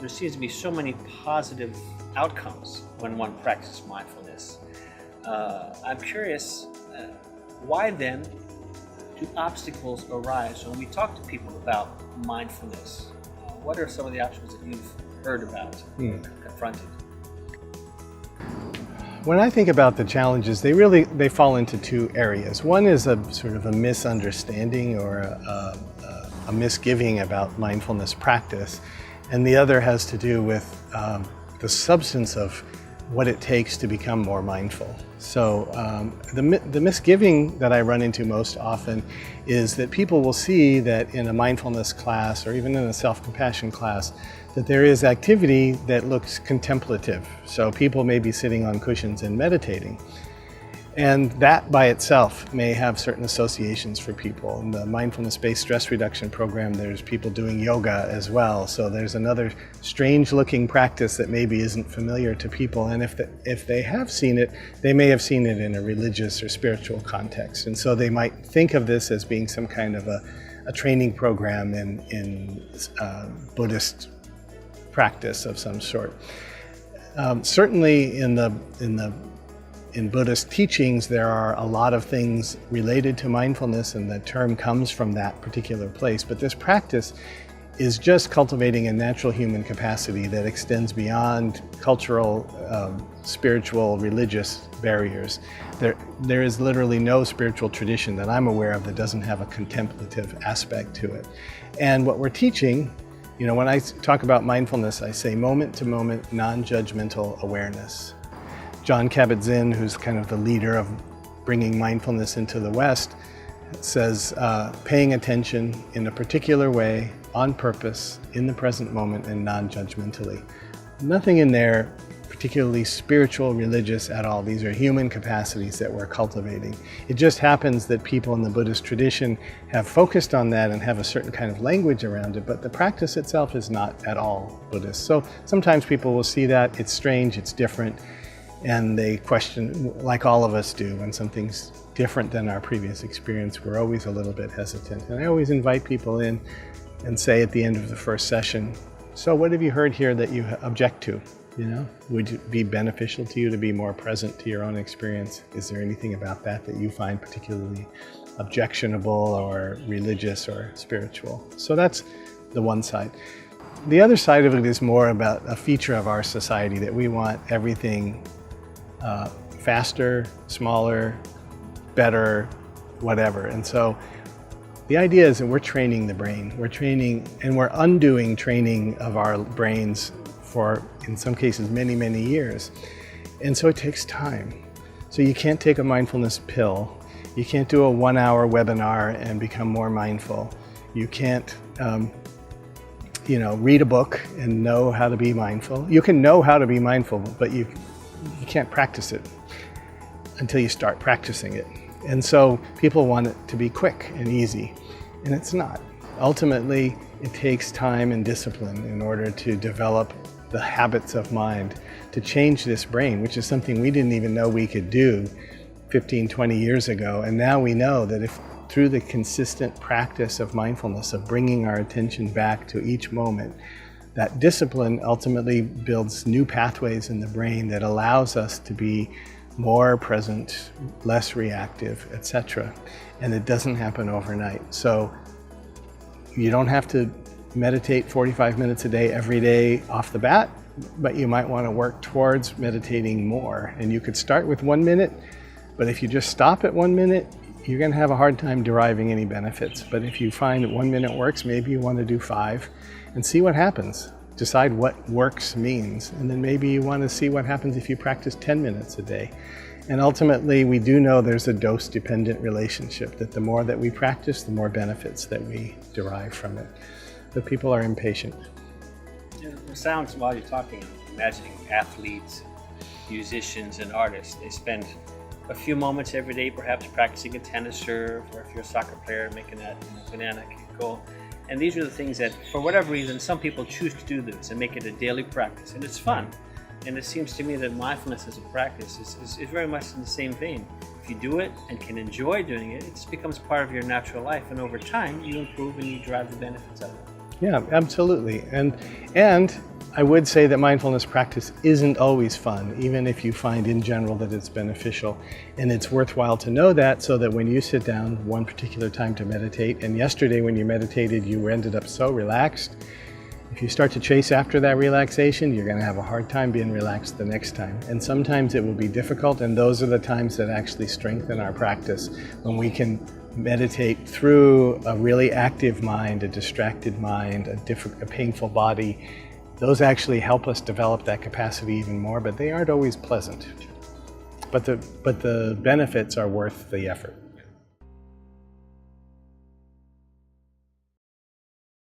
there seems to be so many positive outcomes when one practices mindfulness. I'm curious, why then do obstacles arise when we talk to people about mindfulness? What are some of the obstacles that you've heard about, confronted? When I think about the challenges, they fall into two areas. One is a sort of a misunderstanding or a misgiving about mindfulness practice, and the other has to do with the substance of what it takes to become more mindful. So the misgiving that I run into most often is that people will see that in a mindfulness class or even in a self-compassion class that there is activity that looks contemplative. So people may be sitting on cushions and meditating. And that by itself may have certain associations for people. In the mindfulness-based stress reduction program, there's people doing yoga as well. So there's another strange-looking practice that maybe isn't familiar to people. And if they have seen it, they may have seen it in a religious or spiritual context. And so they might think of this as being some kind of a training program in Buddhist practice of some sort. Certainly in Buddhist teachings, there are a lot of things related to mindfulness, and the term comes from that particular place. But this practice is just cultivating a natural human capacity that extends beyond cultural, spiritual, religious barriers. There is literally no spiritual tradition that I'm aware of that doesn't have a contemplative aspect to it. And what we're teaching, when I talk about mindfulness, I say moment-to-moment, non-judgmental awareness. Jon Kabat-Zinn, who's kind of the leader of bringing mindfulness into the West, says paying attention in a particular way, on purpose, in the present moment, and non-judgmentally. Nothing in there particularly spiritual, religious at all. These are human capacities that we're cultivating. It just happens that people in the Buddhist tradition have focused on that and have a certain kind of language around it, but the practice itself is not at all Buddhist. So sometimes people will see that, it's strange, it's different, and they question, like all of us do, when something's different than our previous experience, we're always a little bit hesitant. And I always invite people in and say at the end of the first session, so what have you heard here that you object to? Would it be beneficial to you to be more present to your own experience? Is there anything about that that you find particularly objectionable or religious or spiritual? So that's the one side. The other side of it is more about a feature of our society that we want everything faster, smaller, better, whatever. And so the idea is that we're training the brain. We're training and we're undoing training of our brains for, in some cases, many, many years. And so it takes time. So you can't take a mindfulness pill. You can't do a 1-hour webinar and become more mindful. You can't read a book and know how to be mindful. You can know how to be mindful, but you can't practice it until you start practicing it. And so people want it to be quick and easy, and it's not. Ultimately, it takes time and discipline in order to develop the habits of mind, to change this brain, which is something we didn't even know we could do 15, 20 years ago. And now we know that if through the consistent practice of mindfulness, of bringing our attention back to each moment, that discipline ultimately builds new pathways in the brain that allows us to be more present, less reactive, etc. And it doesn't happen overnight. So you don't have to meditate 45 minutes a day every day off the bat, but you might want to work towards meditating more. And you could start with 1 minute, but if you just stop at 1 minute, you're going to have a hard time deriving any benefits. But if you find that 1 minute works, maybe you want to do 5 and see what happens. Decide what works means, and then maybe you want to see what happens if you practice 10 minutes a day. And ultimately, we do know there's a dose-dependent relationship, that the more that we practice, the more benefits that we derive from it. But people are impatient. It sounds, while you're talking, imagining athletes, musicians, and artists. They spend a few moments every day perhaps practicing a tennis serve, or if you're a soccer player, making that banana kick goal. And these are the things that, for whatever reason, some people choose to do this and make it a daily practice. And it's fun. And it seems to me that mindfulness as a practice is very much in the same vein. If you do it and can enjoy doing it, it just becomes part of your natural life. And over time, you improve and you derive the benefits of it. Yeah, absolutely. And I would say that mindfulness practice isn't always fun, even if you find in general that it's beneficial. And it's worthwhile to know that, so that when you sit down one particular time to meditate, and yesterday when you meditated you ended up so relaxed, if you start to chase after that relaxation, you're going to have a hard time being relaxed the next time. And sometimes it will be difficult, and those are the times that actually strengthen our practice, when we can meditate through a really active mind, a distracted mind, a painful body. Those actually help us develop that capacity even more, but they aren't always pleasant. But the benefits are worth the effort.